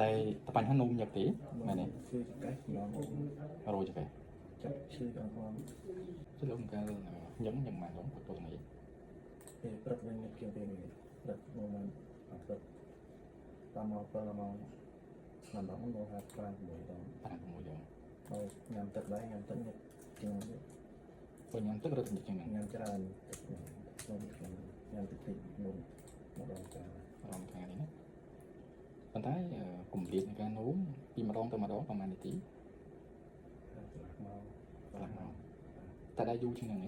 តែបញ្ហានោមញឹកទេមែនទេ គឺកាច់ខ្ញុំ រយចកែ ចាប់ឈឺដល់ខ្ញុំ គឺលោកកាលញឹកមកដល់គាត់ទៅនេះ ពេលព្រឹកវិញខ្ញុំពេលព្រឹកមកមិនអត់ព្រឹកតាមមកពេលមកខ្ញុំដល់មកហាត់ប្រាំមួយដង 5 ដង ហើយញ៉ាំទឹកដែរញ៉ាំទឹកញឹកជាង ពេលញ៉ាំទឹករត់ញឹកចឹង ញ៉ាំច្រើនខ្ញុំញ៉ាំទឹកតិចមុនមកដល់ចា រំខាងនេះណាប៉ុន្តែគម្លាតនៃការនោមពីម្ដងទៅម្ដងប្រហែលនាទី កន្លះម៉ោង តែដែរយូរជាងហ្នឹង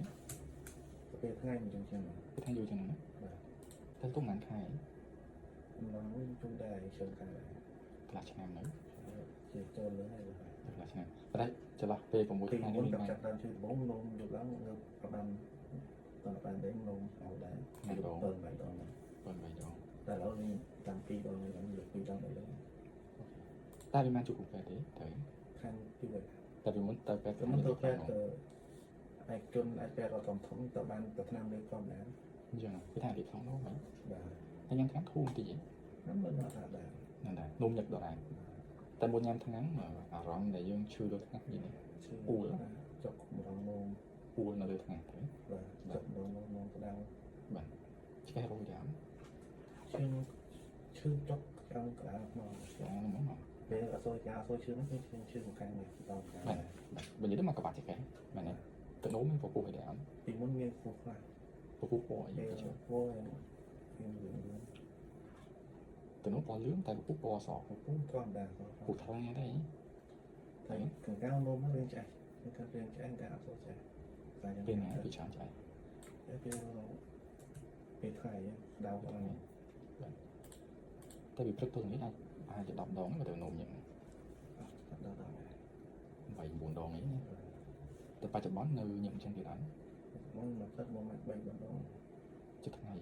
ពេលថ្ងៃមិនចឹងចឹង គឺថាយូរជាងហ្នឹងណា បាទ តែទុំមិនខែ ម្ដងវិញជុំដែរជើងខែដែរ ខ្លះឆ្នាំនៅ ជាចូលលើហើយ ខ្លះឆ្នាំតែចន្លោះពេល6 ពី ថ្ងៃ មុ នេះ ន មាន ចាប់ដើមជឿបងនំយកឡើងងើបប្រដាំតើបានដែរនំឲ្យដែរទៅ3ដង 3 ដង តែឥឡូវនេះតាំងពី2ដងនេះលើក2ដង3ដង តែវាមិនជួបគ្រូពេទ្យទេទៅ ខាងពីវិញ តែពីមុនទៅពេទ្យ តែមិនទៅពេទ្យទៅអាចជន់អាចពេទ្យរត់ធំទៅបានទៅឆ្នាំនេះក៏បាន អញ្ចឹងគឺថារៀបសំណោមហ្នឹង បាទ តែញ៉ាំថ្ងៃធូរបន្តិចឯង ហ្នឹងមិនថាដែរ นั่นដែរនោមញឹកដល់ដែរតែមុនញ៉ាំថ្ងៃអារម្មណ៍ដែលយើងឈឺលើថ្ងៃនេះ ឈឺចុកម្ដងនំ ពូលនៅលើថ្ងៃទៅ បាទចុកម្ដងនំក្តៅ បាទឆ្កែរយយ៉ាង ឈឺចុកខាងក្តៅមក ឆ្កែហ្នឹងមក ពេលអត់សូវការអត់សូវឈឺហ្នឹងគឺឈឺខាងនេះដល់ខាង បាទបើនិយាយទៅមកក្បាច់ឆ្កែមែនទេទៅនោមមានពពុះឯដែរអត់ ពីមុនមានពោះខ្លះ ពពុះពណ៌អី ពេល ទៅ ពោះខ្ញុំ ទៅនោមពណ៌លឿងតែពពុះពណ៌ស ពុះធម្មតា ពពុះថ្លាដែរ តែកង្កៅនំហ្នឹងរៀងឆ្អែតគឺរៀងឆ្អែតតែអត់សូវឆ្អែតតែយ៉ាង ពេលណាពីច្រើនឆ្អែត ពេលថ្ងៃដៅអត់ តែពីព្រឹកទៅនេះអាចជា10 ដងក៏ទៅនោមញឹក ដល់ដល់ 8 9 ដងអីណាតែបច្ចុប្បន្ននៅញឹកអញ្ចឹងទៀតអត់ មុនមកទឹកមក3 4ដង ជិតថ្ងៃ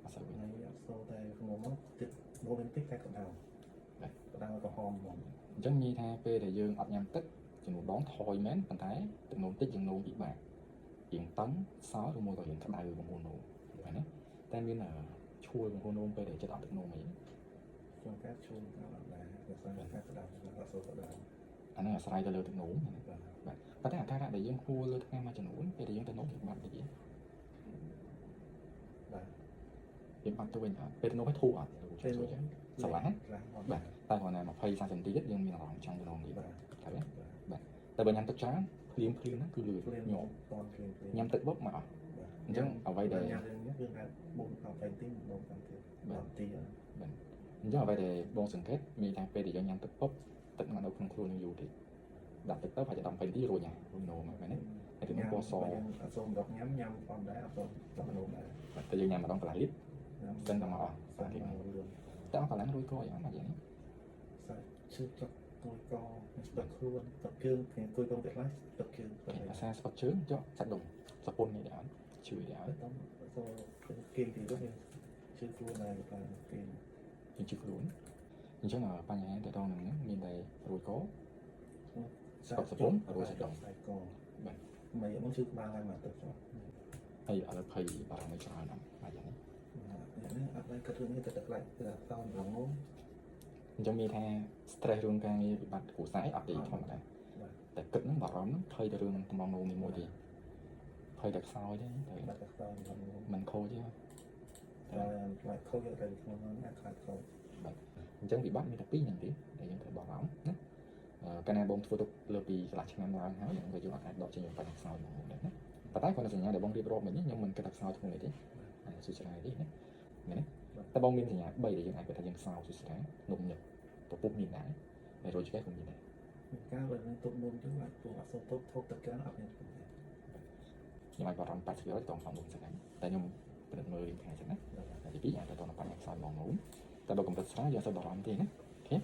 អត់សូវវិញ ថ្ងៃអត់សូវតែក្នុងមកទឹកមកវិញតិចតែក្តៅក្តៅក៏ហមហ្មង អញ្ចឹងនិយាយថាពេលដែលយើងអត់ញ៉ាំទឹកចំនួនដងថយមែនប៉ុន្តែទឹកនោមតិចជាងនោមពិបាកជាងតឹងសើឬមួយក៏រៀងក្តៅបង្ហូរនោមមែនទេតែមានឈួលបង្ហូរនោមពេលដែលចិត្តអត់ទឹកនោមអី ជួនកាលជួនកាលអត់ដែរវាស្អាតកាត់ក្តៅអត់សូវក្តៅ អានេះអាស្រ័យទៅលើទឹកនោមបាទប៉ុន្តែអាការៈដែលយើងហួរលើថ្ងៃមួយចំនួនពេលដែលយើងទៅនោមយើងបាត់តិច បាទ យើងបាត់ទៅវិញអត់ពេលនោមឲ្យធូរអត់ជួយអញ្ចឹងស្រឡះបាទតែគ្រាន់តែ20 30នាទីទៀតយើងមានអារម្មណ៍ចង់ទៅនោមទៀតបាទតែបើញ៉ាំទឹកច្រើនភ្លាមហ្នឹងគឺលឿនញោម តនភ្លាម ញ៉ាំទឹកបុកមកអស់អញ្ចឹងអ្វីដែល ញ៉ាំនេះគឺថា4ដល់5ទីនំតាមទៀត10ទី បាទអញ្ចឹងអ្វីដែលបងសង្កេតមានថាពេលដែលយើងញ៉ាំទឹកពុកទឹកមកនៅក្នុងខ្លួនយើងយូរតិចដាក់ទឹកទៅប្រហែល10 20នាទីរួចហើយរួចនោមមែនទេហើយទឹកពណ៌ស អត់សូមរកញ៉ាំធម្មតាអត់សូមរកនំដែរ តែយើងញ៉ាំម្ដងកន្លះលីត្រស្ទឹងតែមកអស់ សាច់មកលឿន តែអស់កន្លះរួចក៏យ៉ាងណាយ៉ាងនេះ សាច់ឈឺចុកទួយកស្ទឹកខ្លួនទឹកជើងគេទួយកងទៅខ្លះទឹកជើងទៅ ភាសាស្ពឹកជើងចុះសាច់ដុំសពុននេះដែរជួយដែរ តំសូគេទីទៅឈឺខ្លួនដែរតែគេ យើងជឿខ្លួនអញ្ចឹងបញ្ហាទៅដល់ហ្នឹងមានតែរួចក៏ស្ពឹកសពុនរួចសាច់ដុំ សាច់ក បាទ មិនមកឈឺក្បាលហើយមកទឹកចុះ ហើយឥឡូវភ័យបារម្ភឲ្យច្រើនណាស់បាទយ៉ាងនេះ នេះអត់ដែរគិតរឿងនេះទៅទឹកខ្លាច់ទៅតោនរងង អញ្ចឹងមានថា stress រឿងការងារវិបត្តិគ្រួសារអត់ទេធម្មតាតែគិតហ្នឹងបារម្ភហ្នឹងភ័យទៅរឿងតំណងនោមនេះមួយទេភ័យតែខ្សោយទេតែ បាត់ទៅតោនរងង មិនខូចទេ តែខ្លាច់ខូចទៅក្នុងហ្នឹងខ្លាច់ខូច បាទអញ្ចឹងវិបត្តិមានតែពីរហ្នឹងទេដែលយើងត្រូវបារម្ភណាកាលណាបងធ្វើទុកលើពីកន្លះឆ្នាំឡើងហើយយើងយើងអាចដកចេញបញ្ហាខ្សោយមកដែរណាប៉ុន្តែគាត់សញ្ញាដែលបងរៀបរាប់មិញខ្ញុំមិនគិតថាខ្សោយធ្ងន់ទេសួស្ដីទេណាមែនទេតែបងមានសញ្ញា3ដែលយើងអាចគិតថាយើងខ្សោយសួស្ដីនំញឹកពពុះមានដែរហើយរយឆ្កែក៏មានដែរ ការបើនឹងទុកនំទៅអាចពួកអត់សូវទុកធូបទឹកកើអត់មាន ខ្ញុំអាចបារម្ភ80%ទៅក្នុងនំស្រាតែខ្ញុំពិនិត្យមើលរៀងថ្ងៃចឹងណាហើយទី2អាចទៅដល់បញ្ហាខ្សោយមកនំតែបើកម្រិតស្រាយើងអត់បារម្ភទេណាអូខេ